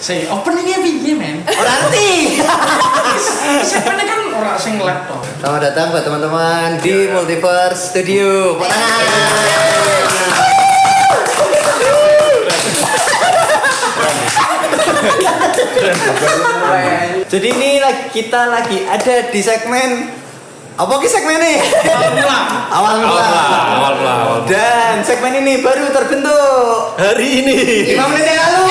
Saya openingnya piye men? Nanti. Siapa kan orang sing laptop. Selamat datang buat teman-teman di Multiverse Studio. Jadi ini kita lagi ada di segmen apa ki segmen ini? Awal mula. Dan segmen ini baru terbentuk hari ini 5 menit yang lalu.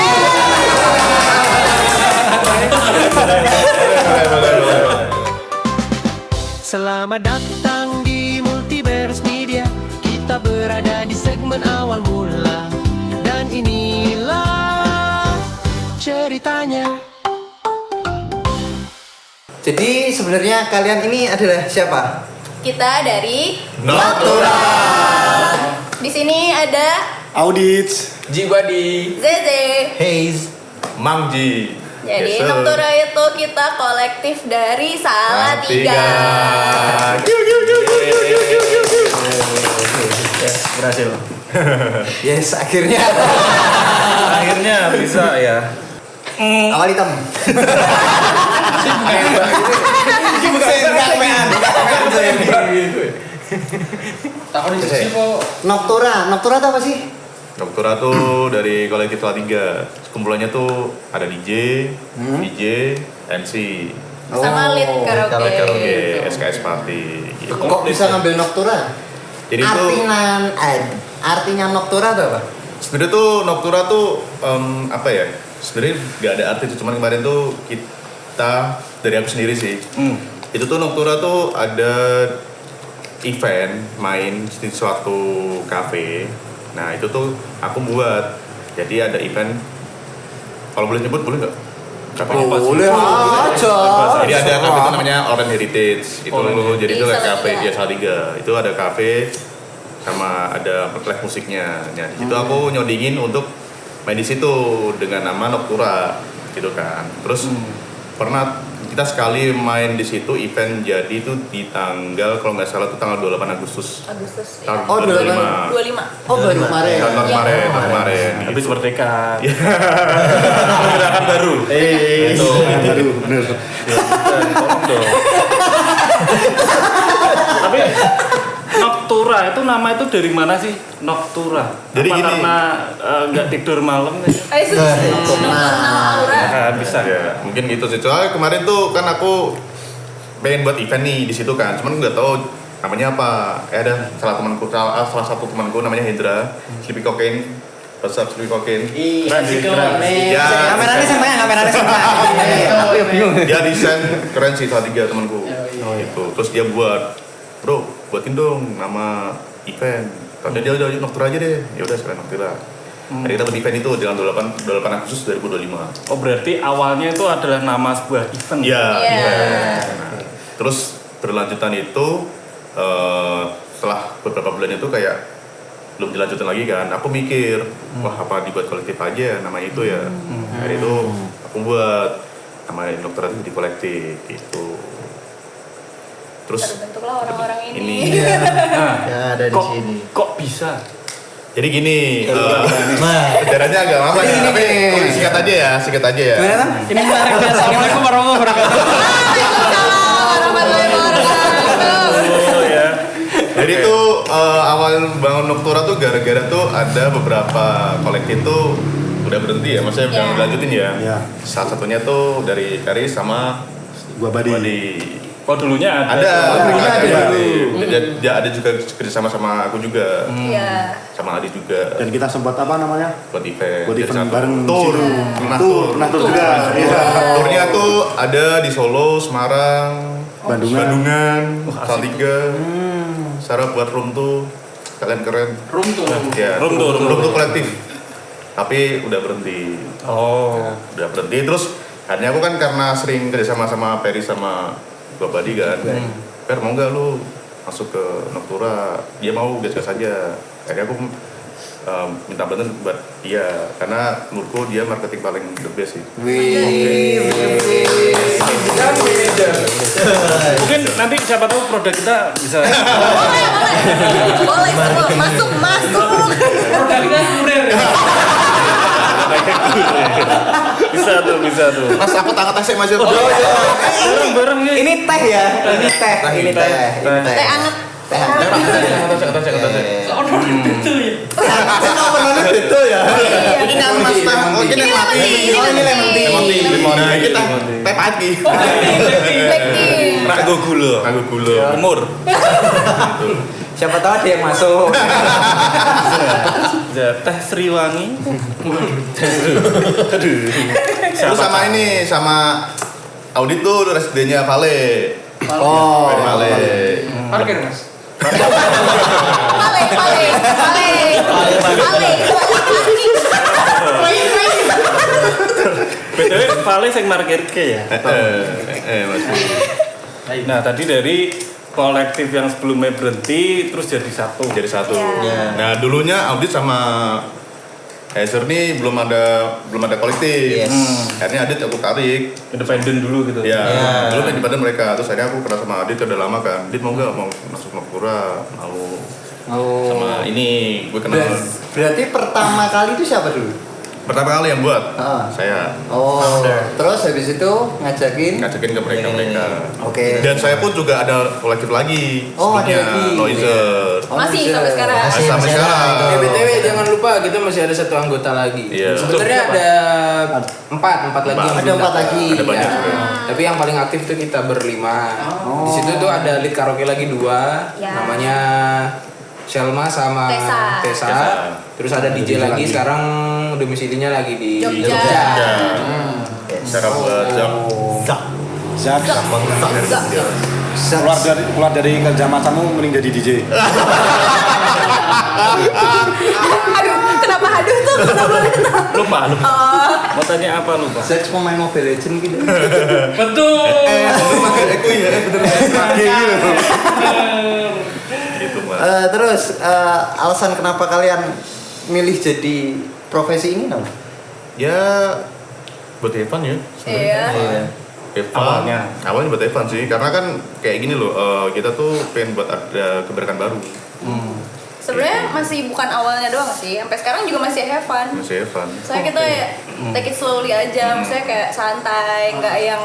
Selamat datang di Multiverse Media. Kita berada di segmen awal mula. Dan inilah ceritanya. Jadi sebenarnya kalian ini adalah siapa? Kita dari Noctura. Di sini ada Audits Jibadi. Zeze. Haze. Mangji. Jadi Yes, sir. Noctura itu kita kolektif dari Salatiga. Berhasil. Yes, akhirnya Bisa ya. awal hitam. Takon di sini kok. Noctura itu apa sih? Noctura tuh dari kolektif Salatiga. Kumpulannya tuh ada DJ, MC, Sama lead karaoke. SKS Party. Gitu. Kok bisa ngambil Noctura? Jadi tuh Artinya Noctura itu apa? sebenarnya tuh Noctura tuh apa ya? Sebenarnya nggak ada arti, cuman kemarin tuh kita dari aku sendiri sih. Itu tuh Noctura tuh ada event main di suatu cafe. Nah itu tuh aku buat. Jadi ada event. Kalau boleh nyebut boleh nggak? Boleh aja. Jadi ada cafe itu namanya Orange Heritage. Itu jadi itu Di kayak cafe Salatiga. di Salatiga. Itu ada cafe sama ada live musiknya. Nah, di situ aku nyodingin untuk main di situ dengan nama Noctura gitu kan. Terus pernah kita sekali main di situ event jadi itu di tanggal kalau nggak salah itu tanggal 28 Agustus. Agustus. Tahun Oh, 25. Oh, baru kemarin. Tahun kemarin. Habis gitu. merdeka. Gerakan baru. Itu Baru, bener. Tolong dong. Tapi Noctura itu nama itu dari mana sih? Noctura. Jadi apa gini. karena nggak tidur malam ya? Itu Noctura. Nah, bisa. Ya, mungkin gitu sih. Soalnya kemarin tuh kan aku pengen buat event nih di situ kan, cuman nggak tahu namanya apa. Ada salah satu temanku namanya Hendra, Sleepy Cocaine, WhatsApp Sleepy Cocaine. Keren sih, keren. Ya, Kameranya sama. Aku yang bingung. dia desain keren sih salah tiga temanku. Gitu. Terus dia buatin dong nama event. Tadi dia udah Noctura aja deh. Ya udah sekalian Noctura. Jadi kita buat event itu dengan 28 Agustus 2025. Oh berarti awalnya itu adalah nama sebuah event. Iya. Iya. event. Nah, terus berlanjutan itu setelah beberapa bulan itu kayak belum dilanjutin lagi kan. Aku mikir, wah apa dibuat kolektif aja namanya itu ya. Dari itu aku buat nama Noctura itu di kolektif gitu. Terus Terbentuklah orang-orang ini. Nah, Ya, ada di sini. kok bisa? jadi gini, Nah, sejarahnya agak lama ya, Ini tapi nih. singkat aja ya. gimana Tam? Ini menarik ya. Assalamualaikum warahmatullahi wabarakatuh. Oh ya. Jadi tuh awal bangun Noctura tuh gara-gara tuh ada beberapa kolektif tuh udah berhenti ya, maksudnya udah Iya. dilanjutin ya. Iya. Salah satunya tuh dari Karis sama Gua Badi. Oh dulunya ada. ada. Dia ada juga kerjasama sama aku juga, Iya. sama Adi juga Dan kita sempat apa namanya? buat event. Buat Jadi event satu bareng tour. sini. Pernah Pernah tur juga. Iya. Turnya tuh ada di Solo, Semarang, Bandungan, Salatiga. Sarah buat room tuh kalian keren. Room tuh. Ya, Room tuh. kolektif. Tapi udah berhenti. Oh. Udah berhenti terus akhirnya aku kan karena sering kerjasama sama Peri sama Gua Badi kan. Per mau nggak lu masuk ke Noctura? Dia mau gas-gas aja. Akhirnya aku minta bantuan buat dia karena menurutku dia marketing paling the best sih. Mungkin nanti siapa tahu produk kita bisa. Boleh semua masuk. Produknya kurir ya. Bisa tuh. Mas aku tangkat tasik Mas. Bareng-bareng ya. Ini teh ya. Ini teh. Ini teh. Teh anget. Teh hangat. Soalnya itu ya. Saya nggak pernah lihat itu ya. Ini kan Mas teh. Oh, ini lemon tea. Oh, ini lemon tea. Nah, kita teh pagi. Black tea. Ragu gula. Umur. Siapa tahu ada yang masuk. Ya, teh Sriwangi. Terus sama ini sama audit tuh residennya Vale. Oh. Vale. Parkir Mas. Pale. BTW Vale sing market ke ya. Mas. Nah, tadi dari kolektif yang sebelumnya berhenti terus jadi satu. Iya. Nah, dulunya audit sama Hazer nih belum ada kolektif. Yes. Akhirnya Adit aku tarik. Independen dulu gitu. Ya, dulu main di badan mereka. Terus akhirnya aku kenal sama Adit udah lama kan. Adit mau nggak mau masuk Noktura? Mau. Sama ini gue kenal. Berarti pertama kali itu siapa dulu? Pertama kali yang buat saya. Oh. Terus habis itu ngajakin Ke mereka. Oke. Dan saya pun juga ada kolektif lagi. Oh, ada sebelumnya, lagi. Noiser. Masih sampai sekarang. Masih sampai sekarang. BTW jangan lupa kita masih ada satu anggota lagi. Iya. Sebenarnya ada empat lagi. yang Ada belum 4 datang. lagi. Ada banyak Iya. juga. Tapi yang paling aktif tuh kita berlima. Di situ tuh ada lead karaoke lagi 2, Ya. namanya Selma sama Tessa. Terus ada DJ lagi sekarang domisilinya lagi di Jogja. Cara buat jam. Zak, Zak. keluar dari kerja macammu mending jadi DJ. Aduh, kenapa haduh tuh? Lupa. Mau tanya apa lupa? Sex pemain Mobile Legends gitu. Betul. Aku ya, bener. Gitu Mas. Terus alasan kenapa kalian milih jadi profesi ini dong? Ya buat Evan ya. Iya. Evan. Awalnya buat Evan sih, karena kan kayak gini loh, kita tuh pengen buat ada keberkahan baru. Sebenarnya masih bukan awalnya doang sih, sampai sekarang juga masih have fun. Masih Evan. Soalnya kita ya take it slowly aja, maksudnya kayak santai, nggak yang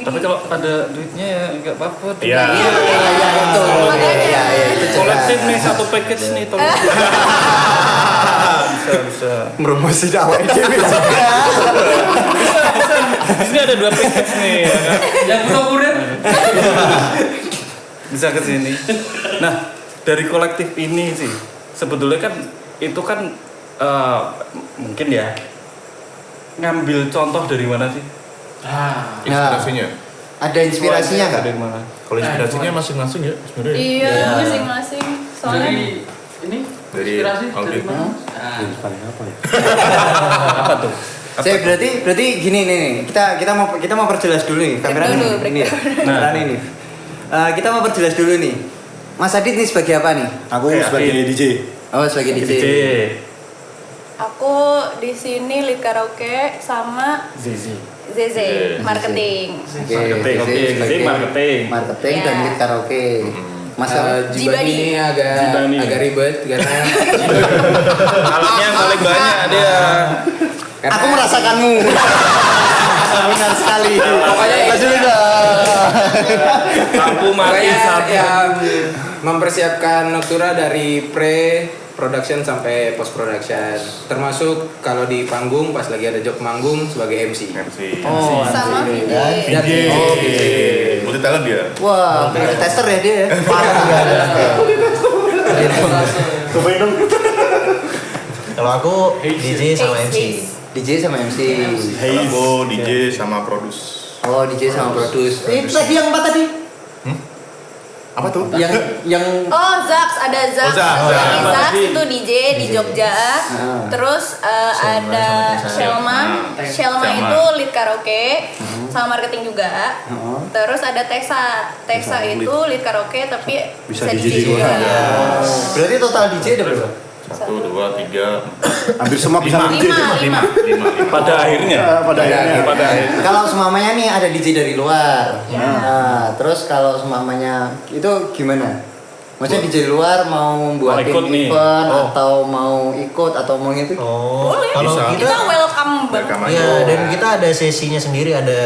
Tapi kalau ada duitnya ya nggak apa-apa. Iya. Itu. Makanya. Itu Kolektif nih satu package nih tolong. Bisa. Promosi awal dewe juga. Di sini ada 2 package nih ya kan. Yang butuh kurir. Bisa ke sini. Nah, dari kolektif ini sih sebetulnya kan itu kan mungkin ya ngambil contoh dari mana sih? Inspirasinya. Ada inspirasinya nggak? Dari mana? Kalau inspirasinya masing-masing ya sebenarnya. Iya, masing-masing. Soalnya Dari ini Dari inspirasi audit. dari mana? Paling apa ya? Apa tuh? Saya berarti gini nih. Kita mau perjelas dulu nih. Kamera Break dulu, nih. break Ini ya. Kamera ini. Kita mau perjelas dulu nih. Mas Adit nih sebagai apa nih? Aku sebagai DJ. Oh, sebagai DJ. aku di sini lead karaoke sama Zizi. Zeze, marketing. Marketing, oke. DJ Zizi sebagai marketing. Marketing Iya. dan lead karaoke. Mas Jibani ini Jibani. agak ribet karena Alatnya yang paling banyak dia. aku merasakanmu. Benar sekali. Pokoknya Mas Yuda. Lampu mati pokoknya satu. yang mempersiapkan Noktura dari pre-production sampai post-production. Termasuk kalau di panggung pas lagi ada job manggung sebagai MC. Oh, Sama anjir. DJ. Dan Multi talent dia. Wah, tester ya dia. Parah. Cobain dong. Kalau aku DJ sama MC. DJ sama MC. Kalau aku DJ sama produce. Oh, DJ sama produce. Itu tadi yang apa tadi? Apa tuh? Yang Oh, Zax, ada Zax. Oh, Zax. Jadi Apa Zax tadi? itu DJ di Jogja. Terus ada Shelma. Shelma itu lead karaoke sama marketing juga. Terus ada Tessa itu lead karaoke tapi Bisa bisa DJ DJ juga. berarti total DJ ada berapa? 1, 2, 3, Hampir semua bisa DJ. 5. Pada akhirnya. Pada akhirnya. Pada akhirnya. Kalau semamanya nih ada DJ dari luar. Nah, terus kalau semamanya itu gimana? Maksudnya DJ luar mau buatin ikut nih. event Oh. atau mau ikut atau mau gitu? Oh, Boleh. kalau Bisa. kita Kita welcome banget. Welcome aja. ya dan kita ada sesinya sendiri, ada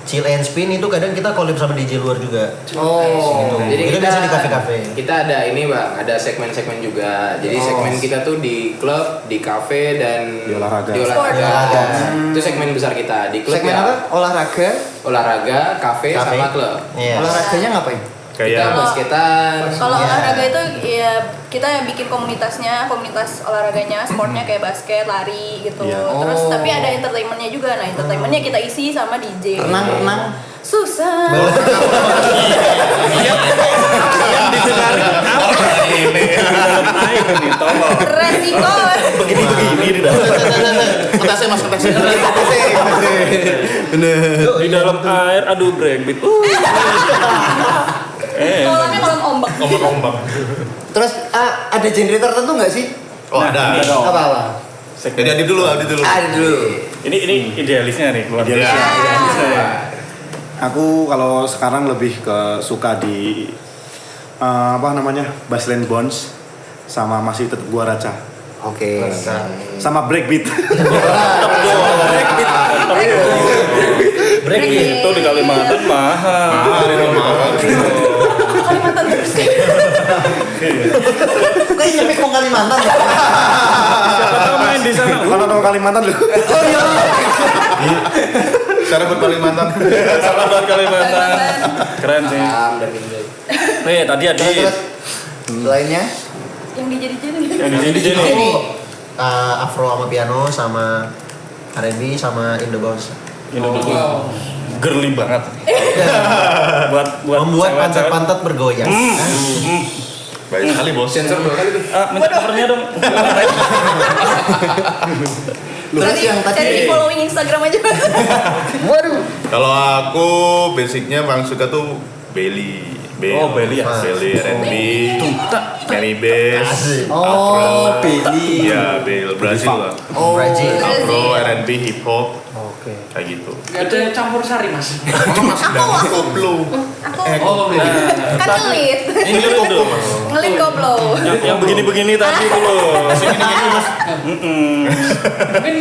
chill and spin itu kadang kita collab sama DJ luar juga. Oh. Jadi Itu biasa di kafe-kafe. Kita ada ini bang, ada segmen-segmen juga. Jadi segmen kita tuh di klub, di kafe dan Di olahraga. olahraga. Itu segmen besar kita di klub Segmen ya. apa? Olahraga. Olahraga, kafe, Kafe. sama klub. Iya. Olahraganya ngapain? Kita Kayak basketan. Kalau Iya. olahraga itu ya kita yang bikin komunitasnya, komunitas olahraganya, sportnya kayak basket, lari gitu. Iya. Terus Oh. tapi ada entertainmentnya juga. Nah entertainmentnya kita isi sama DJ. Renang. Susah. Air nih, tolong. Resiko. begini dah. Kertasnya mas, kertasnya. Di dalam air, aduh breakbeat. Kolamnya kolam ombak. Ombak-ombak. Terus ada genre tertentu nggak sih? Oh ada. Apa-apa? Jadi Adi dulu. Ada dulu. Ini idealisnya nih keluar. Aku kalau sekarang lebih ke suka di Baseline Bones sama masih tetap gua raca Oke. sama breakbeat. Breakbeat itu di Kalimantan mahal. Kalimantan terus. Kayaknya nyampe ke Kalimantan ya? Siapa tahu main di sana. Kalau orang Kalimantan lu. Oh iya. Sekarang buat Kalimantan. Salam buat Kalimantan. Keren sih. Dan ini. Nih tadi Adi. Terus lainnya? Yang dijadi-jadi. Yang di sini nih. Ini afro sama piano sama R&B sama Indo Bounce. Girly banget. buat Membuat cewek-cewek. pantat-pantat bergoyang. Baik sekali bos. Sensor 2 kali tuh. Minta covernya dong. Terus yang Cari di tadi following Instagram aja. waduh. Kalau aku basicnya paling suka tuh Belly. Oh, Belly ya? Belly, R&B, Mary Bass, Oh, Belly. ya Bel Brazil lah. Oh, Brazil. Afro, R&B, hip hop, Oke. kayak gitu. Gak ada campur sari mas. Emang masih dalam koplo. Aku Oh, kan ngelit. Ini koplo mas. Ngelit koplo. Yang begini-begini tadi tuh loh. Mungkin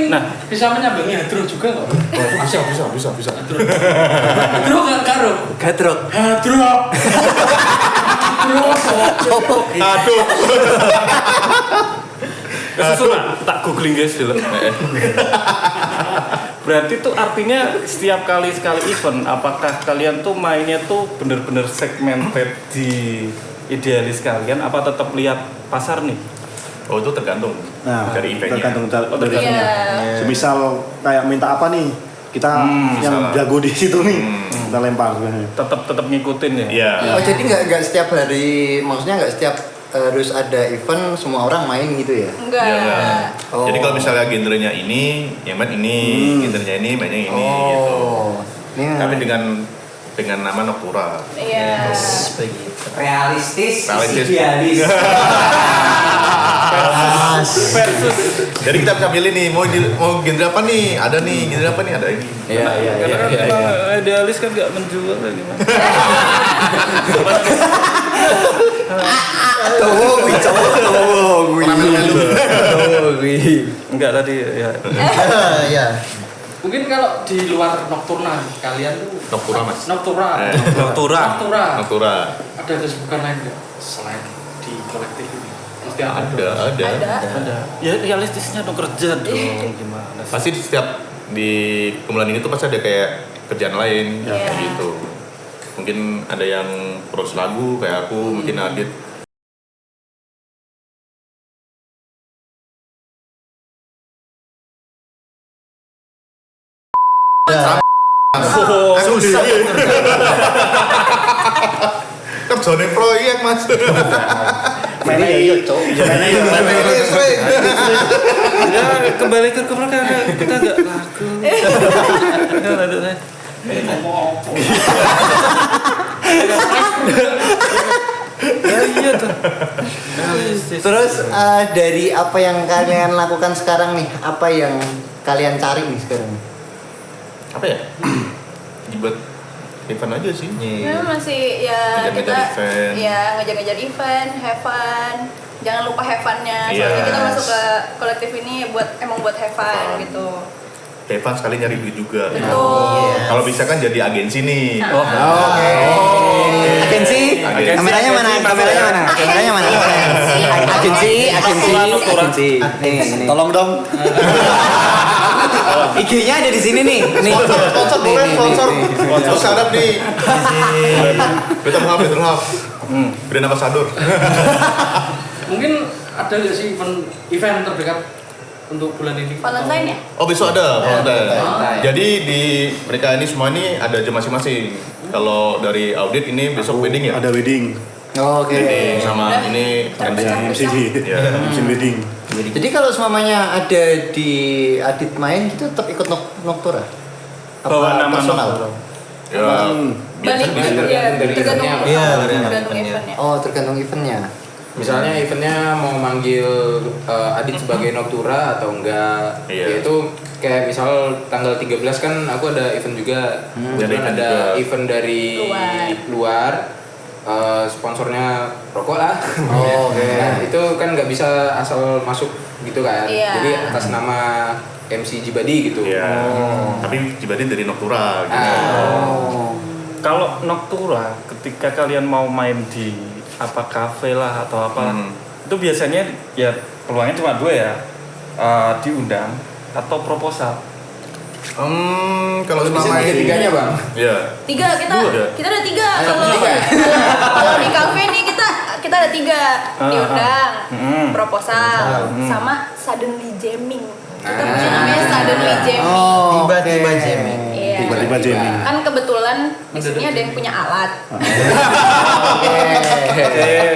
bisa menyambangi hadro juga kok. Bisa. Hadro kan karo. Gadrok. Hadro. Aduh. Kesusun tak googling guys dulu. Berarti tuh artinya setiap kali sekali event, apakah kalian tuh mainnya tuh bener-bener segmented di idealis kalian, apa tetap lihat pasar nih? Oh itu tergantung Nah, dari eventnya. tergantung Oh, dari tergantung. eventnya. Semisal kayak minta apa nih, kita yang misalnya. jago di situ nih, kita lempar sebenarnya. Tetap ngikutin ya? Iya. Oh, jadi nggak setiap hari, maksudnya nggak setiap harus ada event semua orang main gitu ya? Enggak. Iya, enggak. Oh. Jadi kalau misalnya genrenya ini, yang main ini, genrenya ini, mainnya ini gitu. Oh. Ini Tapi dengan nama Noctura. Iya. Begitu. realistis, Realistis. idealis. Jadi kita bisa pilih nih, mau genre apa nih? Ada nih, genre apa nih? Ada ini. Iya. Karena kan emang idealis kan gak menjual ya gimana? Enggak tadi ya. Iya. Mungkin kalau di luar Nocturna kalian tuh Noctura mas. Noctura. Noctura. Noctura. Noctura. Ada kesibukan lain nggak selain di kolektif ini? Pasti ada. Ada. Ada. Ya realistisnya dong kerja dong gimana sih? Pasti setiap di kumpulan ini tuh pasti ada kayak kerjaan lain Iya. kayak gitu. Mungkin ada yang produksi lagu kayak aku, mungkin Adit. Oh, Susah. Kerjaan proyek mas. Mainnya ya iya, cowok. ya kembali ke belakang kita nggak laku. Ya, lanjut. Ya iya tuh. Realistis. Terus dari apa yang kalian lakukan sekarang nih, apa yang kalian cari nih sekarang? Apa ya? Buat event aja sih. Masih ya Ngejar-ngejar kita event. ya ngejar-ngejar event, have fun. Jangan lupa have fun-nya. Soalnya Yes. kita masuk ke kolektif ini buat have fun gitu. Evan sekali nyari duit juga. Betul. Kalau bisa kan jadi agensi nih. Oke. Agensi? Kameranya mana? Kameranya mana? Kameranya mana? Agensi. Nih. Tolong dong. IG-nya ada di sini nih. Nih. Sponsor boleh, sponsor. Sponsor sadap nih. Betul hap. Brand ambassador. Mungkin ada nggak sih event terdekat untuk bulan ini? Valentine ya? Oh besok ada Valentine. Valentine. Jadi di mereka ini semua ini ada jam masing-masing. Kalau dari audit ini besok wedding ya. Ada wedding. Oke. Wedding sama ini MCD. Ya. MC wedding. Jadi kalau semuanya ada di Adit main itu tetap ikut Noctura? Bawa nama personal? Noctura. Ya. Balik Biasanya ya, dari tergantung eventnya. Iya, tergantung eventnya. eventnya. Oh, tergantung eventnya. Misalnya eventnya mau manggil Adit sebagai Noctura atau enggak. Iya. Yaitu kayak misal tanggal 13 kan aku ada event juga. Kebetulan Ada ada event juga. event dari luar. Sponsornya rokok lah. Oh, oke. Nah, itu kan nggak bisa asal masuk gitu kan. Iya. Jadi atas nama MC Jibadi gitu. Iya. Tapi Jibadi dari Noctura gitu. Kalau Noctura, ketika kalian mau main di apa kafe lah atau apa, itu biasanya ya peluangnya cuma dua ya, diundang atau proposal. Kalau Bisa selama ini tiga-tiganya bang. ya. Kita ada 3. Kalau tiga. kalau di kafe nih kita ada 3. Diundang, proposal, sama suddenly jamming. Kita punya namanya suddenly jamming. Tiba-tiba jamming. Iya. Tiba-tiba jamming. Kan kebetulan di sini ada yang punya alat.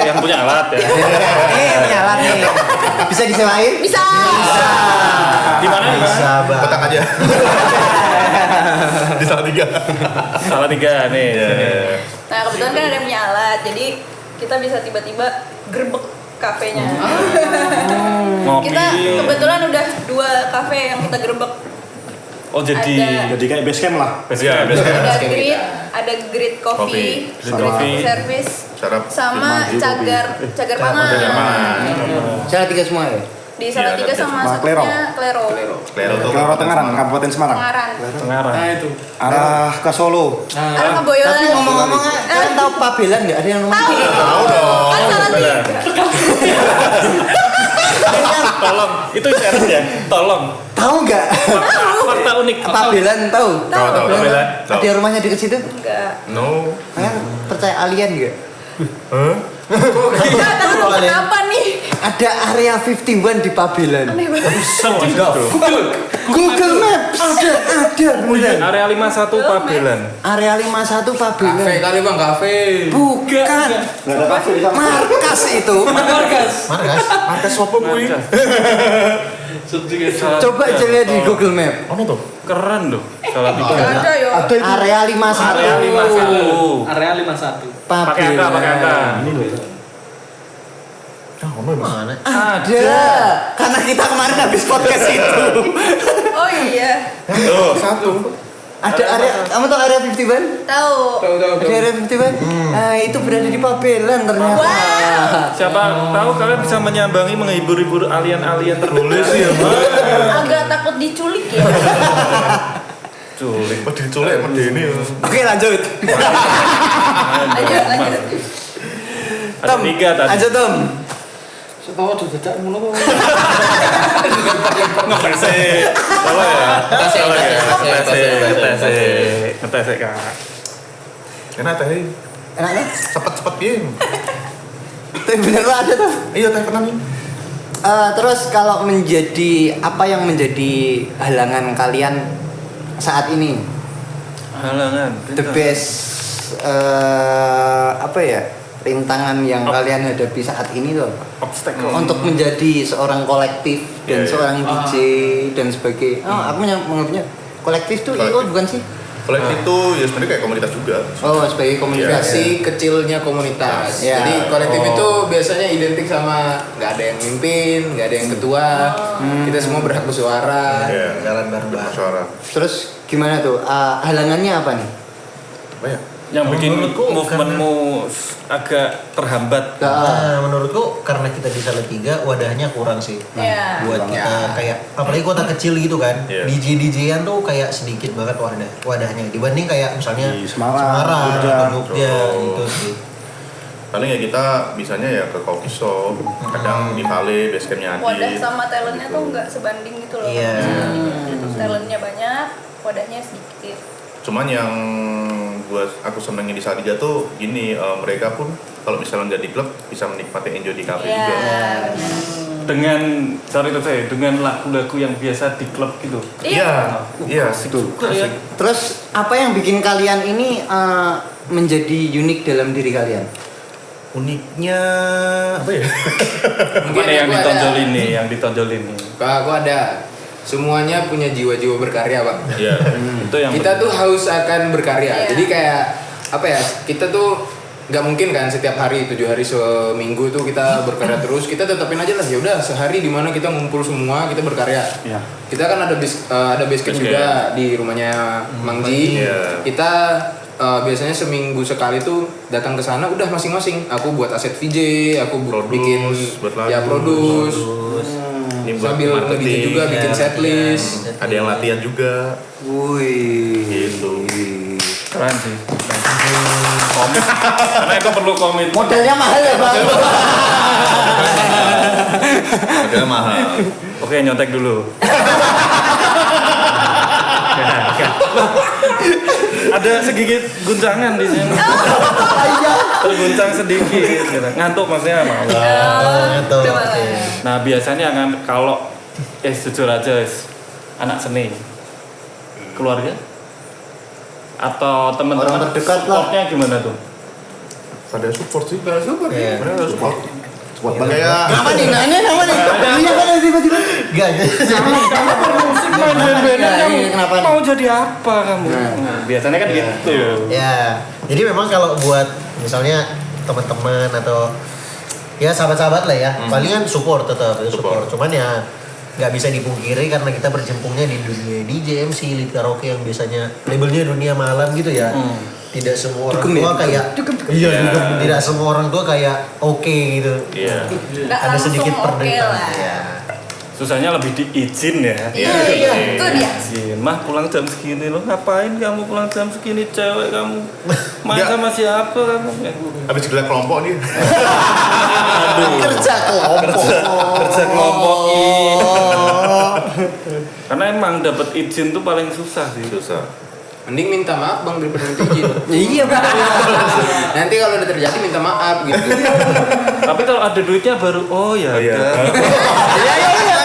Yang punya alat ya. Punya alat nih. Bisa disewain? Bisa. Di mana? Bisa banget. Kotak aja. Di Salatiga. Salatiga nih. Nah kebetulan kan ada yang punya alat, jadi kita bisa tiba-tiba gerbek kafenya. Ngopi. Kita kebetulan udah 2 kafe yang kita gerbek. Oh jadi Jadi kayak base camp lah. Ya, biasanya. Ada grid coffee, Coffee. grid service, Cara sama cagar pangan. Salatiga semua ya? Di Salatiga sama Sama Klero. satunya Klero. Klero tuh. Keloro Tengaran, Kabupaten Semarang. Pengaran. Tengaran. Itu. Arah ke Solo. Arah Keboyolan. Tapi ngomong-ngomong, kalian tahu Pabelan nggak? Ada yang ngomong? Tahu dong. Kan Salatiga. Tolong, itu syarat ya. Tolong. Tahu nggak? Fakta unik. Pabelan tahu? Tahu. Pabelan. Tahu. Ada rumahnya dekat situ? Enggak. No. Kalian percaya alien nggak? Enggak tahu kenapa nih. Ada area 51 di Pabelan. Aneh banget. Google Maps ada beneran. Area 51 Pabelan. Area 51 Pabelan. Kafe kali bang, kafe. Bukan. Nggak ada kafe di sana. Markas itu. Markas sopo kuwi? Coba aja lihat di Google Map. Ono tuh. Keren loh. Salatiga. Ada ya. Ada itu. Area 51. Area 51. Area 51. Pakai angka, pakai angka. Ini loh. Ono ya, Mas. Mana? Ada. Karena kita kemarin habis podcast itu. Oh iya. Satu. Ada area, kamu tahu area 51? Tahu. Ada area 51? Nah, itu berada di Pabelan ternyata. Wow. Siapa tahu kalian bisa menyambangi menghibur-hibur alien-alien tertulis ya. Agak takut diculik ya. Culik. Pas diculik sama Deni. Oke, lanjut. Lanjut. Ada 3 tadi. Lanjut, Tom. Setahu ada jejak ngono kok. Ngetes. Salah ya. Salah ya. Ngetes Kak. Enak teh. Enak kan? Cepet-cepet piye? Tapi bener lo ada tuh. Iya teh pernah nih. Terus kalau menjadi apa yang menjadi halangan kalian saat ini? Halangan. The best apa ya? Rintangan yang kalian hadapi saat ini tuh Obstacle. untuk menjadi seorang kolektif dan seorang DJ dan sebagainya. Aku menganggapnya kolektif tuh IO bukan sih? Kolektif itu ya sebenarnya kayak komunitas juga. Oh, sebagai komunitas. Komunikasi kecilnya komunitas. Ya. Jadi kolektif itu biasanya identik sama nggak ada yang mimpin, nggak ada yang ketua. Kita semua berhak bersuara. Iya. Jalan bareng-bareng. Bersuara. Terus gimana tuh? Halangannya apa nih? apa ya? Yang bikin Menurutku movementmu agak terhambat. Nah, menurutku karena kita di Salatiga wadahnya kurang sih. Iya. Buat kita kayak apalagi kota kecil gitu kan. Iya. DJ-DJ-an tuh kayak sedikit banget wadahnya dibanding kayak misalnya Di Semarang, atau Jogja gitu sih. Paling ya kita bisanya ya ke coffee shop, kadang di Vale, basecampnya Adi. Wadah sama talentnya tuh nggak sebanding gitu loh. Iya. Talentnya banyak, wadahnya sedikit. Cuman yang buat aku senengnya di Salatiga tuh gini, mereka pun kalau misalnya nggak di klub bisa menikmati enjoy di cafe Iya. juga. Dengan dengan lagu-lagu yang biasa di klub gitu. Iya, iya. Juga ya. Terus apa yang bikin kalian ini menjadi unik dalam diri kalian? Uniknya apa ya? Mungkin Mana yang aku ditonjol ada. ini, yang ditonjol ini. Kalau aku ada, semuanya punya jiwa-jiwa berkarya, Pak. Iya. Itu yang Kita tuh haus akan berkarya. Iya. Jadi kayak apa ya? Kita tuh nggak mungkin kan setiap hari 7 hari seminggu tuh kita berkarya terus. Kita tetapin aja lah, ya udah sehari di mana kita ngumpul semua kita berkarya. Iya. Kita kan ada base camp juga di rumahnya Mang Ji. Iya. Kita biasanya seminggu sekali tuh datang ke sana udah masing-masing. Aku buat aset VJ, aku bikin buat lagu. ya produce. Ini buat Sambil marketing. nge-DJ juga bikin setlist. Ada yang latihan juga. Wih. Gitu. keren sih. Komit. Karena itu perlu komitmen. Modalnya mahal ya bang. Modalnya mahal. Oke, nyontek dulu. Ada sedikit guncangan di sini. Terguncang sedikit. Gitu. Ngantuk maksudnya malah. Gitu. Udah malah. Nah biasanya kan kalau jujur aja anak seni keluarga atau teman-teman Orang terdekat lah. supportnya gimana tuh? Pada support sih. Pada support. Iya. Pada support. Buat banget. Kayak Apa nih nanya nama nih? Iya kan tiba-tiba. Enggak. Musik main band-bandan Iya, kamu iya, kenapa nih? mau jadi apa kamu? Biasanya kan gitu. Ya, jadi memang kalau buat misalnya teman-teman atau ya sahabat-sahabat lah ya, palingan support tetap support. Cuman ya nggak bisa dipungkiri karena kita berjempungnya di dunia DJ, MC, lead karaoke yang biasanya labelnya dunia malam gitu ya. Tidak semua orang tua kayak iya, tidak semua orang tua kayak oke gitu. Iya. Nggak Ada langsung sedikit oke perdebatan. lah. Ya. Susahnya lebih diizin ya. Iya, itu dia. Izin, mah pulang jam segini lo ngapain kamu pulang jam segini cewek kamu main Enggak. sama siapa kamu? Habis gelar kelompok nih. Kerja kelompok. Kerja kelompok. Karena emang dapat izin tuh paling susah sih. Susah. Mending minta maaf bang daripada minta izin. Iya bang. Nanti kalau udah terjadi minta maaf gitu. Tapi kalau ada duitnya baru oh ya. Oh, iya. udah.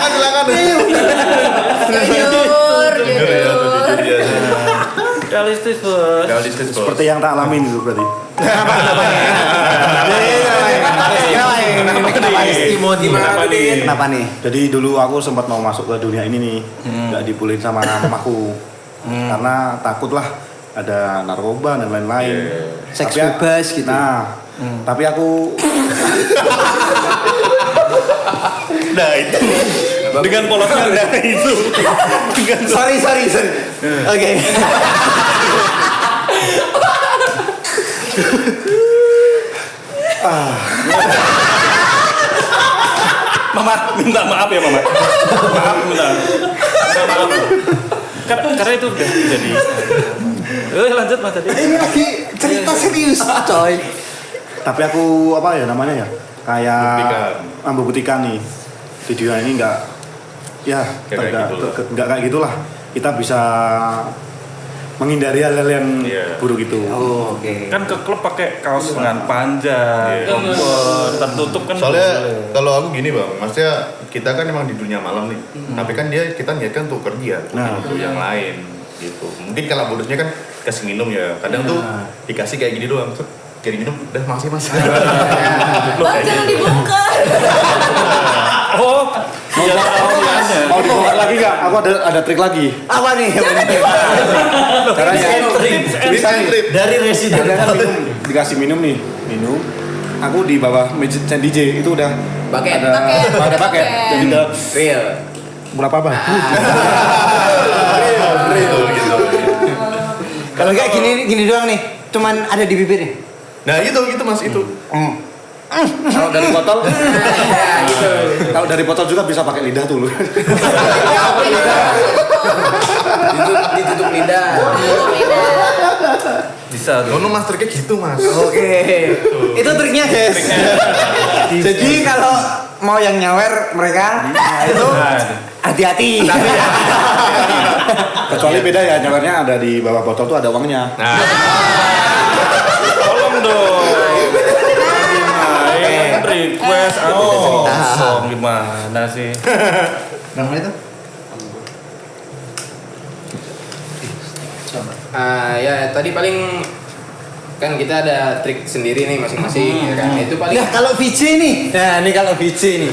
Silakan. Jujur, Jujur ya, tuh jujur jujur. ya. Realistis bos. Realistis bos. Seperti yang tak alamin itu berarti. Testimoni. Gimana Din? Kenapa nih? Jadi dulu aku sempat mau masuk ke dunia ini nih, nggak dibolehin sama mamaku, karena takut lah ada narkoba dan lain-lain. Seks Tapi- bebas gitu. Nah, tapi aku Nah itu. Dengan polosnya nah itu. Sorry. Oke. Mama minta maaf ya mama. Minta maaf. Karena itu udah jadi. Lanjut mas tadi. Ini lagi cerita serius, coy. tapi aku apa ya namanya ya? Kayak membuktikan nih video ini nggak Kayak gitu lah. nggak kayak gitulah. Kita bisa menghindari hal-hal yang Iya. buruk itu. Oh, oke. Kan ke klub pakai kaos lengan panjang, kompor, tertutup kan. Soalnya boleh. kalau aku gini bang, maksudnya kita kan emang di dunia malam nih, tapi kan kita niatkan untuk kerja, bukan Nah. untuk yang lain gitu. Mungkin kalau bonusnya kan kasih minum ya, kadang tuh dikasih kayak gini doang, tuh kayak minum, udah makasih mas. Bang jangan dibongkar. Oh, iya awalnya. Mau dibuka lagi nggak? Aku ada trik lagi. Apa nih? Caranya Bisa trip. Dari residen. kita dikasih minum nih, minum. Aku di bawah meja DJ itu udah Paket. ada paket. Jadi udah Real. berapa bang? Real gitu. Kalau nggak gini doang nih. cuman ada di bibirnya. Nah itu mas itu. Kalau dari botol, ya gitu. Kalau dari botol juga bisa pakai lidah tuh. Ditutup lidah. Bisa tuh. Nono mas triknya gitu mas. Oke. Itu triknya guys. Jadi kalau mau yang nyawer mereka, nah itu hati-hati. Kecuali beda ya, nyawernya ada di bawah botol tuh ada uangnya. Nah. Tolong dong. Request kosong gimana sih? Berapa itu? Ya tadi paling kan kita ada trik sendiri nih masing-masing ya kan. Itu paling Nah kalau VJ nih, nah ini kalau VJ nih,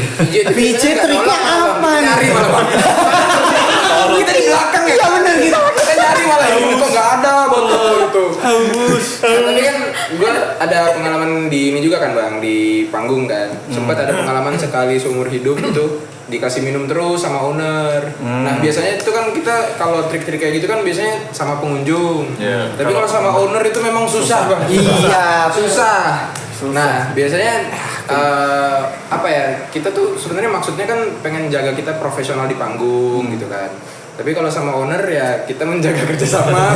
VJ triknya apa nih? nyari malah Bang. Kita di belakang ya. Iya bener gitu. Kita nyari malah ini kok nggak ada botol itu. Haus. Tadi kan gue ada pengalaman di ini juga kan Bang, di panggung kan. Sempat ada pengalaman sekali seumur hidup itu dikasih minum terus sama owner. Nah biasanya itu kan kita kalau trik-trik kayak gitu kan biasanya sama pengunjung. Tapi kalau sama owner itu memang susah Bang. Iya, susah. Nah biasanya apa ya, kita tuh sebenarnya maksudnya kan pengen jaga kita profesional di panggung gitu kan. Tapi kalau sama owner ya kita menjaga kerjasama.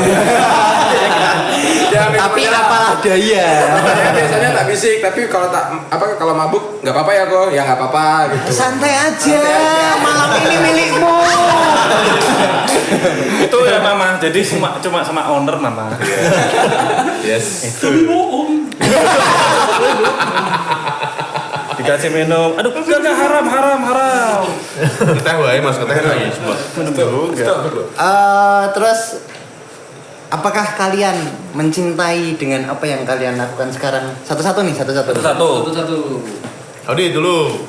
Tapi apalah daya. Biasanya tak bisik, tapi kalau kalau mabuk nggak apa-apa ya kok, ya nggak apa-apa gitu. Santai aja, malam ini milikmu. Itu ya mama, jadi cuma sama owner mama. Yes. Itu bohong. Dikasih minum, aduh enggak haram. Teh wae mas, teh lagi semua. Terus apakah kalian mencintai dengan apa yang kalian lakukan sekarang? Satu-satu nih, satu-satu. Audi dulu.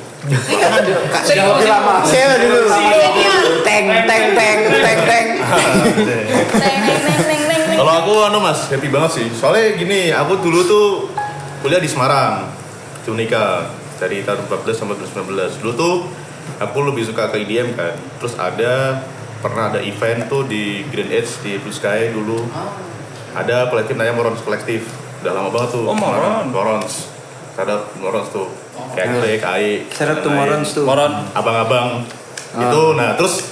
Saya lebih lama. Saya dulu. Teng. Kalau aku mas happy banget sih. Soalnya gini, aku dulu tuh kuliah di Semarang, Unika dari tahun 14 sampai 2019. Dulu tuh aku lebih suka ke EDM kan. Terus pernah ada event tuh di Green Edge di Blue Sky dulu. Ada kolektif namanya Morons Kolektif. Udah lama banget tuh. Oh Morons. Ada Morons tuh. Kayak Kle, KAI. Seret tuh Morons tuh. Abang-abang. Itu nah terus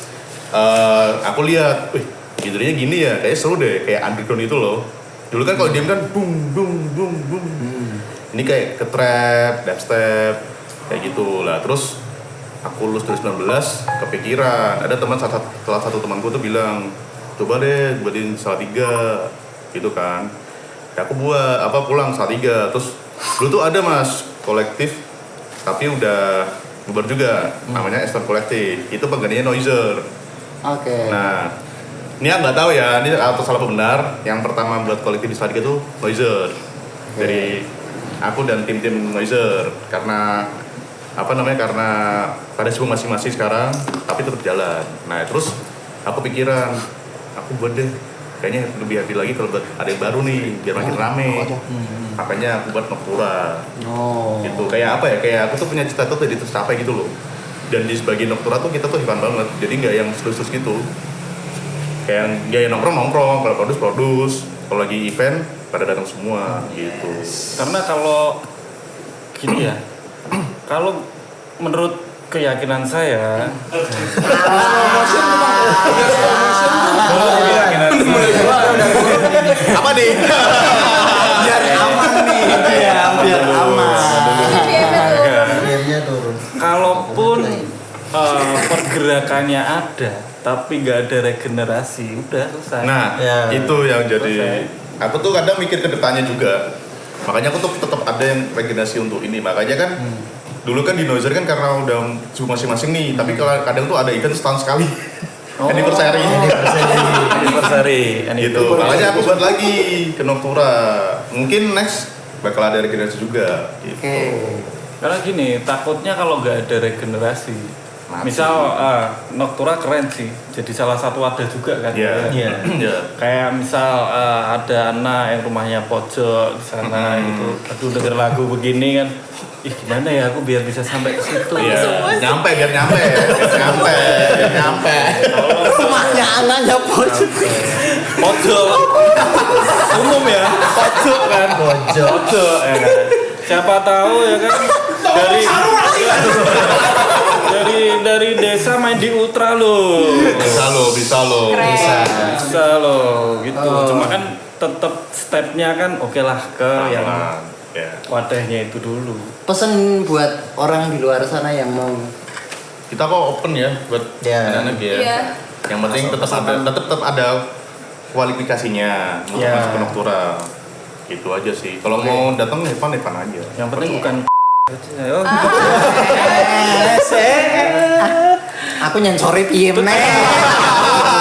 aku lihat, wih, genrenya gini ya, kayak seru deh, kayak underground itu loh. Dulu kan kalau EDM kan boom. Ini kayak ke trap, dubstep, kayak gitu lah. Terus aku lulus 2019, kepikiran. Ada salah satu temanku tuh bilang, coba deh buatin Salatiga, gitu kan. Ya aku pulang Salatiga. Terus dulu tuh ada mas kolektif, tapi udah bubar juga, namanya Eston Kolektif. Itu penggantinya Noiser. Oke. Nah, ini aku nggak tahu ya, ini atau salah benar. Yang pertama buat kolektif di Salatiga tuh Noiser. Dari aku dan tim-tim Noiser, karena karena pada sibuk masing-masing sekarang, tapi tetap jalan. Nah terus aku pikiran, aku buat deh, kayaknya lebih happy lagi kalau buat ada yang baru nih, biar makin rame. Makanya aku buat Noctura. Gitu, kayak apa ya, kayak aku tuh punya cita tuh tadi tercapai gitu loh. Dan di sebagian Noctura tuh kita tuh fun banget, jadi nggak yang serius gitu. Kayak yang nongkrong, kalau produce, kalau lagi event pada datang semua gitu. Karena kalau gini ya, kalau menurut keyakinan saya, apa nih? Biar aman nih. Biar aman. Biarnya turun. kalaupun pergerakannya ada, tapi nggak ada regenerasi, udah selesai. Nah, itu yang jadi. Aku tuh kadang mikir ke depannya juga. Makanya aku tuh tetap ada yang regenerasi untuk ini. Makanya kan dulu kan di Noiser kan karena udah masing-masing nih, tapi kadang tuh ada event setahun sekali. Anniversary gitu. Makanya aku buat lagi ke Noctura. Mungkin next bakal ada regenerasi juga gitu. Karena gini, takutnya kalau nggak ada regenerasi, misal Noctura keren sih, jadi salah satu wadah juga kan. Kayak misal ada anak yang rumahnya pojok di sana gitu, aduh denger lagu begini kan, gimana ya aku biar bisa sampai ke situ. Iya, nyampe. Rumahnya anaknya pojok. Umum ya, pojok kan. Pojok ya kan. Siapa tahu ya kan dari desa main di Ultra loh. Bisa loh. Bisa loh gitu. Cuma kan tetap stepnya kan oke lah ke yang wadahnya itu dulu. Pesen buat orang di luar sana yang mau. Kita kok open ya buat anak-anak ya. Iya. Yang penting tetap ada kualifikasinya untuk masuk ke Noctura. Gitu aja sih. Kalau mau datang Evan aja. Yang penting bukan Aku nyensori piye meneh.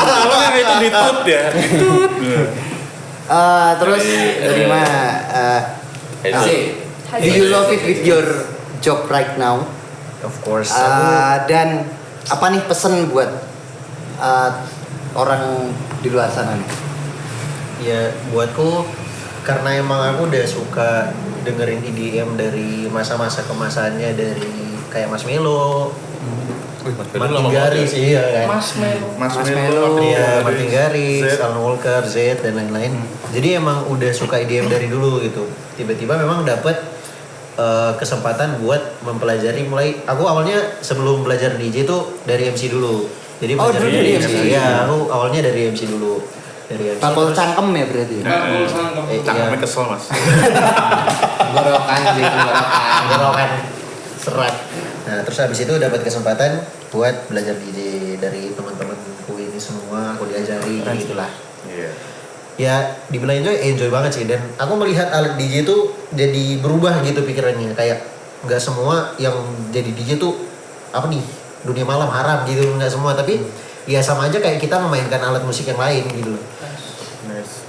kalau yang itu ditut ya. Terus dari mana? Do you love it with your job right now? Of course. Dan apa nih pesan buat orang di luar sana nih? Ya buatku karena emang aku udah suka dengerin EDM dari masa-masa kemasannya dari kayak Mas Melo, Martin Garrix sih ya kan. Mas Melo, iya, Martin Garrix, Alan Walker, Z dan lain-lain. Jadi emang udah suka EDM dari dulu gitu. Tiba-tiba memang dapat kesempatan buat mempelajari mulai. Aku awalnya sebelum belajar DJ itu dari MC dulu. Jadi belajar dari MC. Iya, aku awalnya dari MC dulu. Dari MC. Bakul cangkem ya berarti. Cangkemnya kesel Mas. Gorokan serat. Nah, terus habis itu dapat kesempatan buat belajar DJ dari teman-temanku ini semua, aku diajari gitulah. Iya. Ya, dibilang enjoy banget sih, dan aku melihat alat DJ itu jadi berubah gitu pikirannya, kayak nggak semua yang jadi DJ tuh apa nih dunia malam haram gitu, nggak semua, tapi ya sama aja kayak kita memainkan alat musik yang lain gitu loh.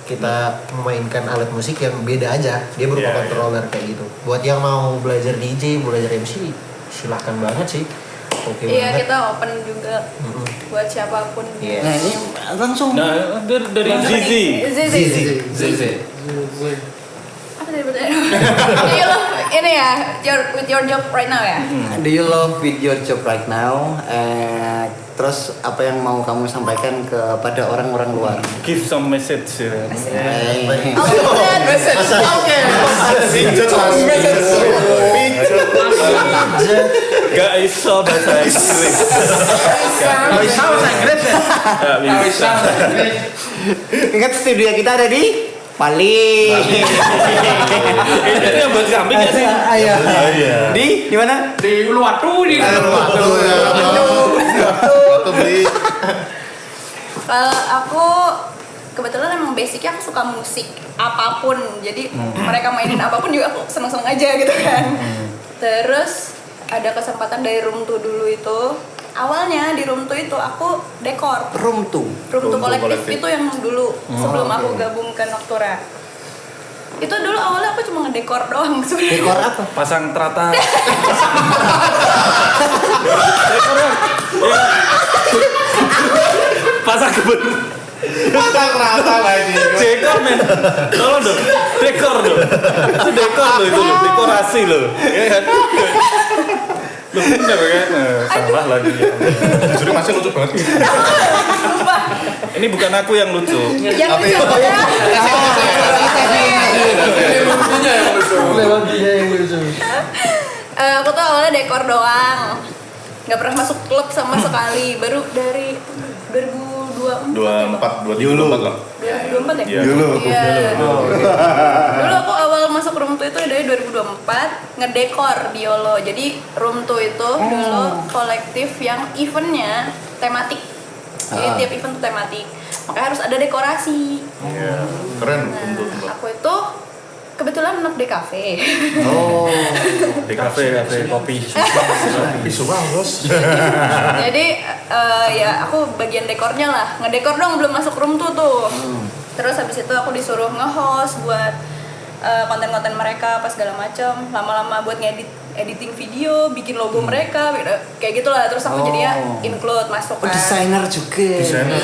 Kita memainkan alat musik yang beda aja, dia berupa controller kayak gitu. Buat yang mau belajar DJ, belajar MC, silahkan banget sih. Oke Iya, banget. kita open juga buat siapapun. Nah ini langsung. Nah, dari Zizi. Apa tadi pertanyaan? Do you love ini ya, with your job right now ya? Do you love with your job right now? Terus apa yang mau kamu sampaikan kepada orang-orang luar? Give some message ya. Gak iso bahasa Inggris. Ingat studio kita ada di Paling. Itu yang buat samping ya sih. Di mana? Di Uluwatu di Waktu beli. Kalau aku kebetulan emang basicnya aku suka musik apapun, jadi mereka mainin apapun juga aku seneng-seneng aja gitu kan. Terus ada kesempatan dari Room 2 dulu itu. Awalnya di Room 2 itu aku dekor. Room 2 kolektif itu yang dulu sebelum aku gabung ke Noctura. Itu dulu awalnya aku cuma ngedekor doang sebenarnya. Dekor apa? Pasang teratai. Pasang kebun. Pasang rata lagi. Dekor men. Tolong dong. Dekor dong. Itu dekor loh itu loh. Dekorasi loh. Iya kan? Loh bener kan? Salah lagi ya. Justru masih lucu banget. Ini bukan aku yang lucu. Yang lucu aku tuh awalnya dekor doang, nggak pernah masuk klub sama sekali. Baru dari 2024 lah. 2024 ya? Dulu. Dulu aku awal masuk Room 2 itu dari 2024 ngedekor di Yolo. Jadi Room 2 itu dulu kolektif yang eventnya tematik. Jadi tiap event tuh tematik. Makanya harus ada dekorasi. Iya, keren. Nah, aku itu kebetulan anak DKV. Di kafe kopi. Visual bos. Jadi ya aku bagian dekornya lah, ngedekor dong, belum masuk Room 2 tuh. Terus habis itu aku disuruh nge-host buat konten-konten mereka apa segala macam. Lama-lama buat editing video, bikin logo mereka, kayak gitulah. Terus aku jadinya include masuk kan. Desainer juga. Desainer.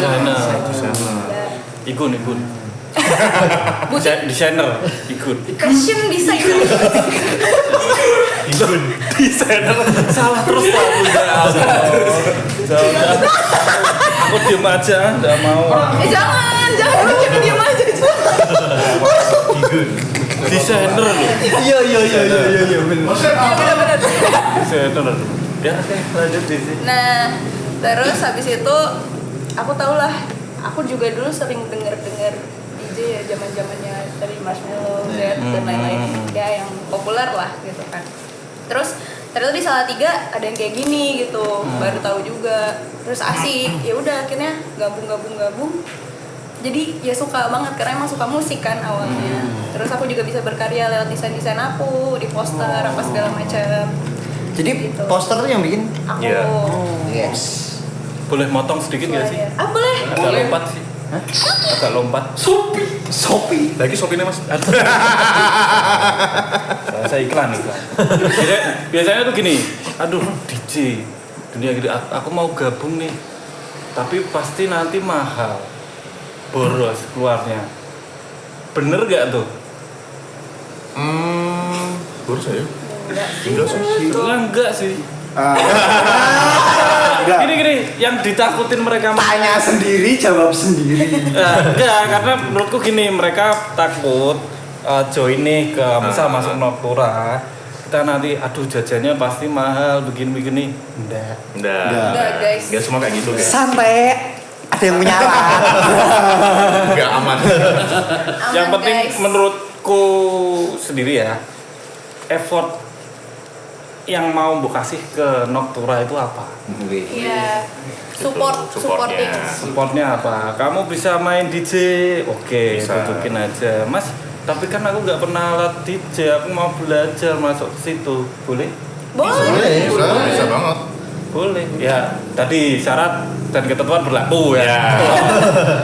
Ikut. Desainer ikut. Fashion designer. Desainer salah terus Pak. Udah. Aku diem aja, enggak mau. Jangan diam aja. Desainer loh. Iya benar. Benar-benar. Desainer. Ya, oke, lanjut di sini. Nah, terus habis itu aku tau lah, aku juga dulu sering denger DJ ya zaman-zamannya dari Marshmello, Z dan lain-lain ya yang populer lah gitu kan. Terus ternyata di Salatiga ada yang kayak gini gitu, baru tahu juga. Terus asik, ya udah akhirnya gabung. Jadi ya suka banget karena emang suka musik kan awalnya. Terus aku juga bisa berkarya lewat desain aku di poster apa segala macam. Jadi Gitu. poster tuh yang bikin? Aku. Iya. Yes. Boleh motong sedikit nggak sih? Boleh. Agak lompat sih. Agak lompat. Shopee. Lagi Shopee-nya Mas. Saya iklan. Biasanya tuh gini, aduh DJ dunia gede, aku mau gabung nih, tapi pasti nanti mahal, boros keluarnya. Bener gak tuh? Boros ya? Enggak sih. Enggak. Gini, yang ditakutin mereka Tanya sendiri, jawab sendiri. enggak, karena menurutku gini, mereka takut join nih ke misal masuk Noctura, kita nanti aduh jajannya pasti mahal begini. Enggak. Enggak, guys. Enggak semua kayak gitu guys. Santai. Ada yang menyala. Enggak aman. Yang Aman, penting guys. menurutku sendiri ya, effort yang mau mbok kasih ke Noctura itu apa? Iya. Supporting. Supportnya apa? Kamu bisa main DJ, oke, Bisa. tunjukin aja, Mas. Tapi kan aku nggak pernah alat DJ, aku mau belajar masuk ke situ, boleh? Boleh. Bisa banget. Boleh. Ya, tadi syarat dan ketentuan berlaku ya.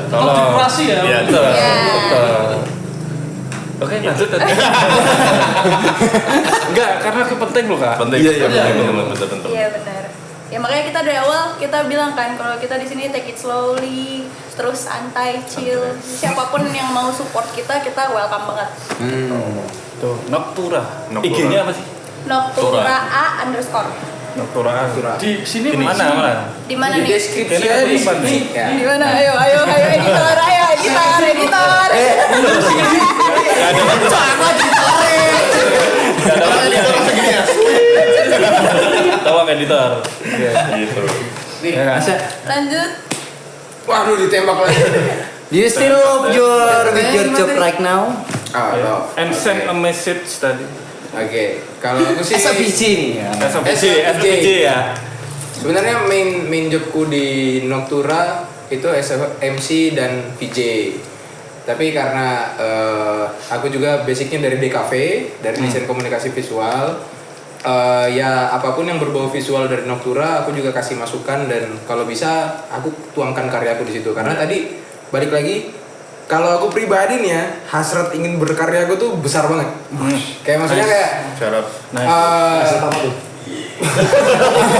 Tolong. Konfigurasi ya. Iya, Betul. Iya. Betul. Oke, lanjut tadi. Enggak, karena itu penting loh, Kak. Penting. Iya, Betul. Iya benar. Ya makanya kita dari awal kita bilang kan kalau kita di sini take it slowly, terus santai, chill. Siapapun yang mau support kita welcome banget. Tuh, Noctura. Noctura. IG-nya apa sih? Noctura A _. Noctura. Di sini Di mana? Di mana Di nih? deskripsi Ini ya, aku di simpan nih. ya. Di mana? Ayo editor, editor. Enggak ada lagi. Tolong editor. Oke. Gitu. Ya, kan? Lanjut. Waduh, ditembak lagi. Do you still love with your job right now? Oh. And send a message tadi. Oke, kalau aku sih As a VJ nih ya. SVJ ya. sebenarnya main jobku di Noctura itu MC dan VJ. Tapi karena aku juga basicnya dari DKV, dari desain komunikasi visual. Ya apapun yang berbau visual dari Noctura aku juga kasih masukan, dan kalau bisa aku tuangkan karyaku di situ. Karena tadi balik lagi, kalau aku pribadi nih ya, hasrat ingin berkarya aku tuh besar banget. Kayak maksudnya kayak Syarat.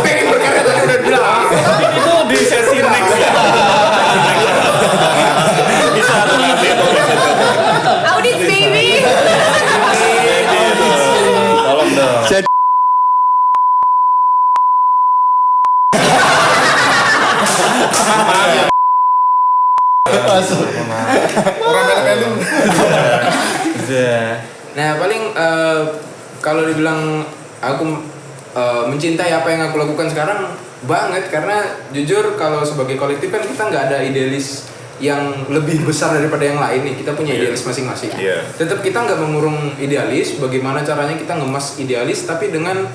pengen berkarya tadi udah bilang. Itu di sesi next ya. Bisa tuh nanti itu. Audit baby. Tolong dong. Nah paling kalau dibilang aku mencintai apa yang aku lakukan sekarang banget, karena jujur kalau sebagai kolektif kan kita nggak ada idealis yang lebih besar daripada yang lain nih. Kita punya idealis masing-masing. Tetap kita nggak mengurung idealis. Bagaimana caranya kita ngemas idealis tapi dengan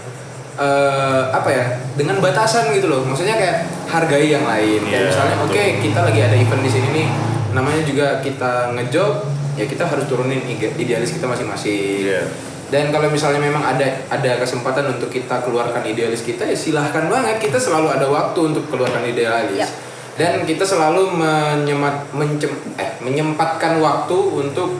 dengan batasan gitu loh. Maksudnya kayak hargai yang lain. Kayak misalnya oke, kita lagi ada event di sini nih, namanya juga kita ngejob, ya kita harus turunin idealis kita masing-masing. Dan kalau misalnya memang ada kesempatan untuk kita keluarkan idealis kita, ya silahkan banget. Kita selalu ada waktu untuk keluarkan idealis. Dan kita selalu menyempatkan waktu untuk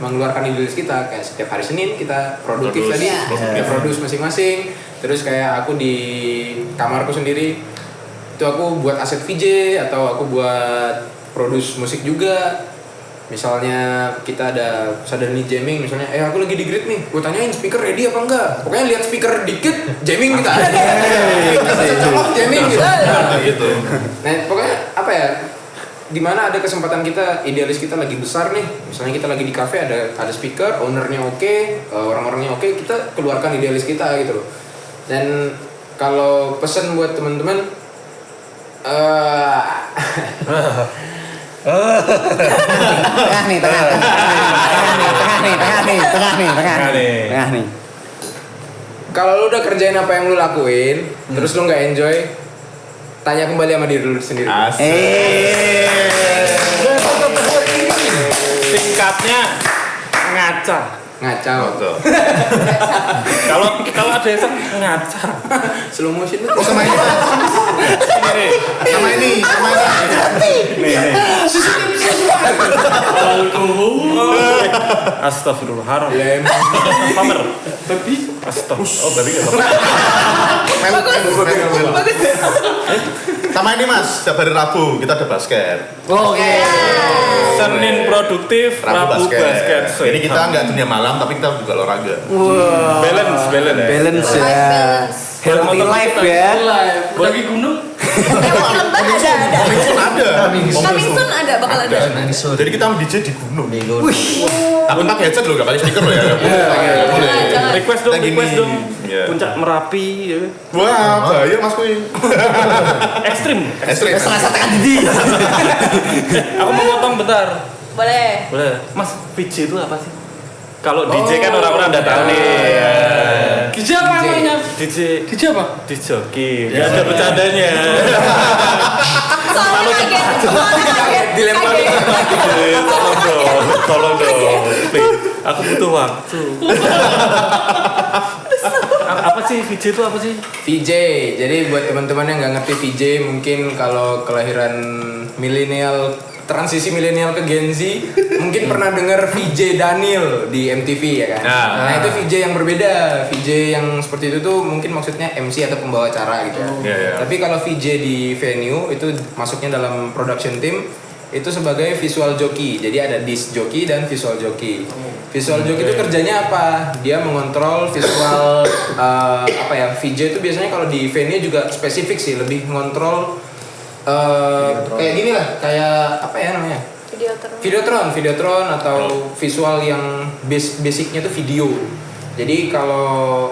mengeluarkan idealis kita. Kayak setiap hari Senin kita produktif tadi, kita produce masing-masing. Terus kayak aku di kamarku sendiri, itu aku buat aset VJ atau aku buat produce musik juga. Misalnya kita ada suddenly jamming, misalnya aku lagi di grid nih, gue tanyain speaker ready apa enggak. Pokoknya lihat speaker dikit, jamming kita. Colok jamming gitu. Nah, pokoknya apa ya? Dimana ada kesempatan kita, idealis kita lagi besar nih, misalnya kita lagi di cafe, ada speaker, ownernya oke, orang-orangnya oke, kita keluarkan idealis kita gitu loh. Dan kalau pesan buat teman-teman, tengah nih. kalau lu udah kerjain apa yang lu lakuin, terus lu nggak enjoy, tanya kembali sama diri lu sendiri. Singkatnya ngaca. Kalau ada yang ngaca. Slow motion itu. Sama ini. Nih. Astagfirullahaladzim. Pamer. Astagfirullah. Oh, berarti Bagus. Sama ini Mas, setiap hari Rabu kita ada basket. Oke. Senin produktif, Rabu basket. Jadi kita nggak dunia malam, tapi kita juga olahraga. Balance ya. Balance ya. Balance. Healthy life ya. Lagi gunung. Lewat lembat ada. Coming Coming soon ada, bakal ada. Jadi kita DJ di gunung. Wih. Tapi pakai headset loh, nggak pakai speaker loh ya. Nggak boleh. Jangan. Request dong. Iya. Puncak Merapi ya. Wah, bahaya Mas Kui. Ekstrim. Serasa tekan didi. Aku mau potong bentar. Boleh. Mas, VJ itu apa sih? Kalau DJ kan orang-orang udah tahu nih. DJ apa namanya? DJ apa? DJ joki. Gak ada bercandanya. Soalnya kaget. Dilempar. Tolong dong. Please. Aku butuh waktu. Apa sih VJ itu apa sih? VJ. Jadi buat teman-teman yang nggak ngerti VJ, mungkin kalau kelahiran milenial, transisi milenial ke Gen Z, mungkin pernah dengar VJ Daniel di MTV ya kan. Nah, itu VJ yang berbeda. VJ yang seperti itu tuh mungkin maksudnya MC atau pembawa acara gitu. Tapi kalau VJ di venue itu masuknya dalam production team itu sebagai visual jockey. Jadi ada disc jockey dan visual jockey. Visual jockey itu kerjanya apa? Dia mengontrol visual VJ itu biasanya kalau di venue juga spesifik sih, lebih mengontrol kayak gini lah, kayak apa ya namanya? Videotron atau visual yang basicnya tuh video. Jadi kalau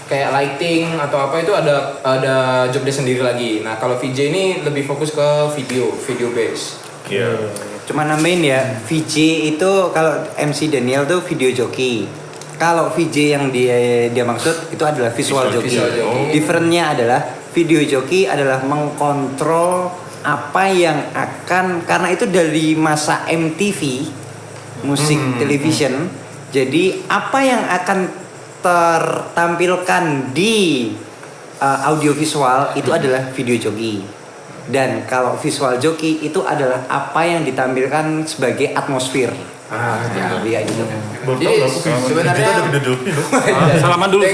kayak lighting atau apa itu ada job desk sendiri lagi. Nah, kalau VJ ini lebih fokus ke video base. Cuma nambahin ya, VJ itu kalau MC Daniel tuh video jockey. Kalau VJ yang dia maksud itu adalah visual jockey. Differentnya adalah video jockey adalah mengkontrol apa yang akan, karena itu dari masa MTV musik television. Jadi apa yang akan tertampilkan di audiovisual itu adalah video jockey. Dan kalau visual jockey itu adalah apa yang ditampilkan sebagai atmosfer. Ya gitu. Jadi sebenarnya Salaman dulu.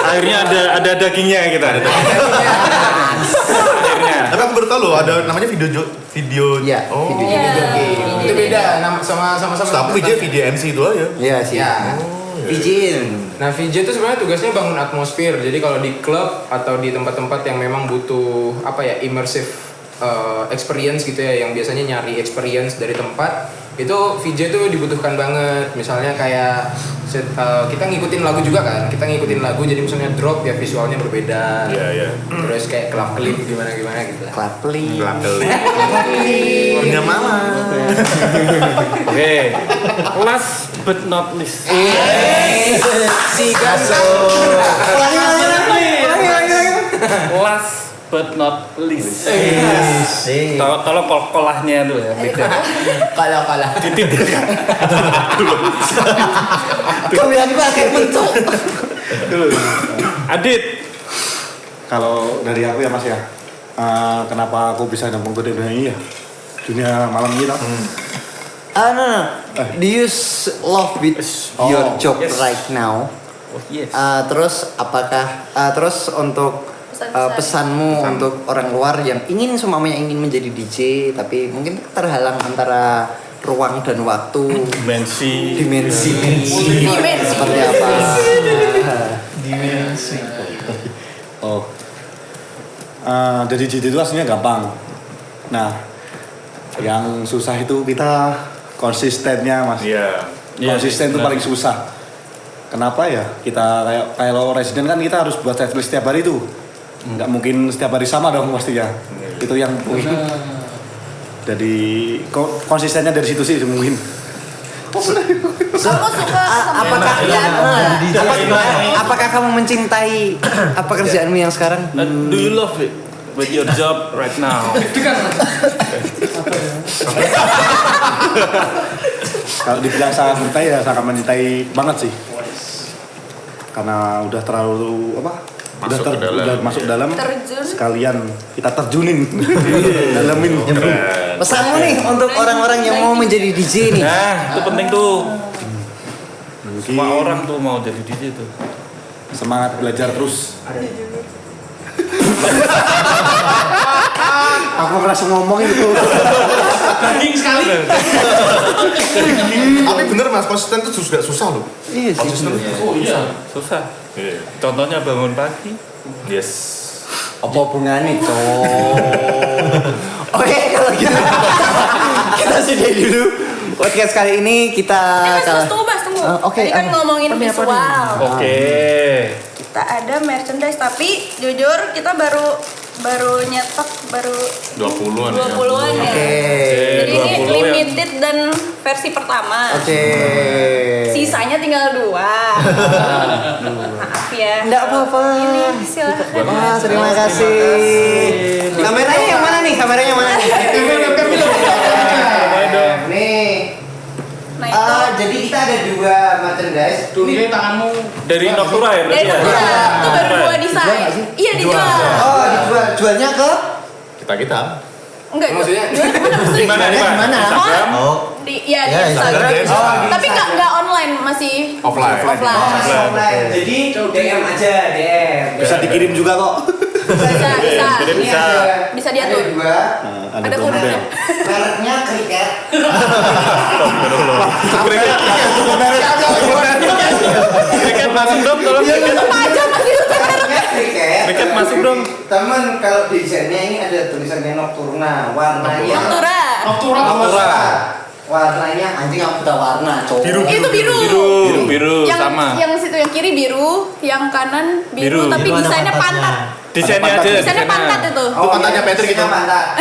Akhirnya ada dagingnya kita. Tapi aku baru tahu loh ada namanya video. Iya. Video jockey. Itu beda sama-sama. Tapi video MC itu aja. Iya sih. VJ. Nah, VJ itu sebenarnya tugasnya bangun atmosfer. Jadi kalau di klub atau di tempat-tempat yang memang butuh immersive experience gitu ya, yang biasanya nyari experience dari tempat, itu VJ itu dibutuhkan banget. Misalnya kayak kita ngikutin lagu juga kan, jadi misalnya drop ya visualnya berbeda. Terus kayak club clip gimana gitu lah. Club clip. Punya mama. Oke. Last but not least. Si Gaso. Last but not least. Tolong kolahnya tuh ya, beda. Kalah. Titip. Kau bilang itu kayak bentuk. Adit. Kalau dari aku ya Mas ya, kenapa aku bisa nyambung ke dunia ini ya? Dunia malam ini tau? No. Do you love with your job yes. right now? Oh, yes. Terus apakah terus untuk pesanmu untuk orang luar yang ingin menjadi DJ tapi mungkin terhalang antara ruang dan waktu, dimensi seperti apa? Dimensi. Jadi DJ itu aslinya gampang. Nah, yang susah itu kita konsistennya, Mas. Konsisten itu paling susah. Kenapa ya? Kita kayak kalau resident kan kita harus buat setlist setiap hari tuh. Nggak mungkin setiap hari sama dong pastinya. Itu yang jadi konsistennya dari situ sih mungkin. Kamu suka apakah kamu mencintai apa kerjaanmu yang sekarang? Do you love it with your job right now? Kalau dibilang sangat mencintai ya sangat mencintai banget sih. Karena udah terlalu udah masuk dalam sekalian kita terjunin dalamin. Pesanmu nih untuk orang-orang yang mau menjadi DJ nih. Nah, itu penting tuh. Semua orang tuh mau jadi DJ tuh. Semangat belajar terus. Aku ngerasa ngomong itu. Daging sekali. Tapi bener Mas, konsisten itu juga susah loh. Iya sih. Susah. Contohnya bangun pagi. Yes. Apa hubungannya Oke, kalau gitu kita sudah dulu podcast kali ini kita. Tunggu. Oke. Tadi kan ngomongin visual. Oke. Kita ada merchandise tapi jujur kita baru nyetok 20-an ya. 20-an ya. Jadi ini limited dan versi pertama. Sisanya tinggal 2. Maaf ya. Enggak apa-apa. Ini silakan. Wah, terima kasih. Kameranya yang mana nih? Nih. Nah, jadi kita ada 2 merchandise. Ini tanganmu Dari Noctura ya berarti ya? itu baru 2 desain. Iya dijual. Oh, dijual. Jualnya ke? Kita. Enggak. Maksudnya? Di mana? Di Instagram. Tapi enggak online, masih Offline. Jadi DM aja, DM. Bisa dikirim juga kok. Bisa diatur. Ada kodenya. Mereknya Cricket. Cricket masuk dong, tolong Cricket. Cricket masuk dong. Temen, kalau desainnya ini ada tulisannya Nocturna, warnanya Noctura. Warnanya anjing aku udah warna, cowok. Itu Biru sama. Yang situ yang kiri biru, yang kanan biru, tapi desainnya pantat. Desainnya aja. Desainnya pantat itu. Itu pantatnya Patrick itu. Pantat.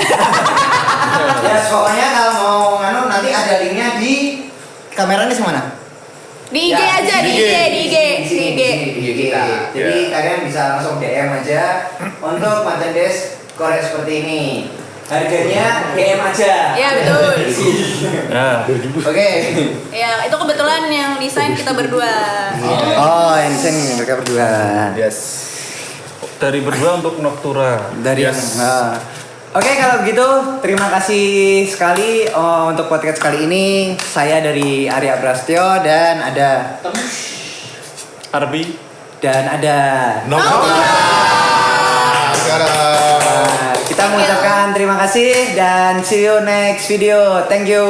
Ya, pokoknya kalau mau nganu nanti ada linknya di kameranya semana? Di IG aja, di IG. Jadi kalian bisa langsung DM aja untuk merchandise Korea seperti ini. Harganya DM aja. Ya betul. Oke. Ya itu kebetulan yang desain kita berdua. Oh, yang desain mereka berdua. Yes. Dari berdua untuk Noctura. Oke, kalau begitu terima kasih sekali untuk podcast kali ini. Saya dari Arya Prastyo dan ada Arbi dan ada kita mengucapkan terima kasih dan see you next video. Thank you.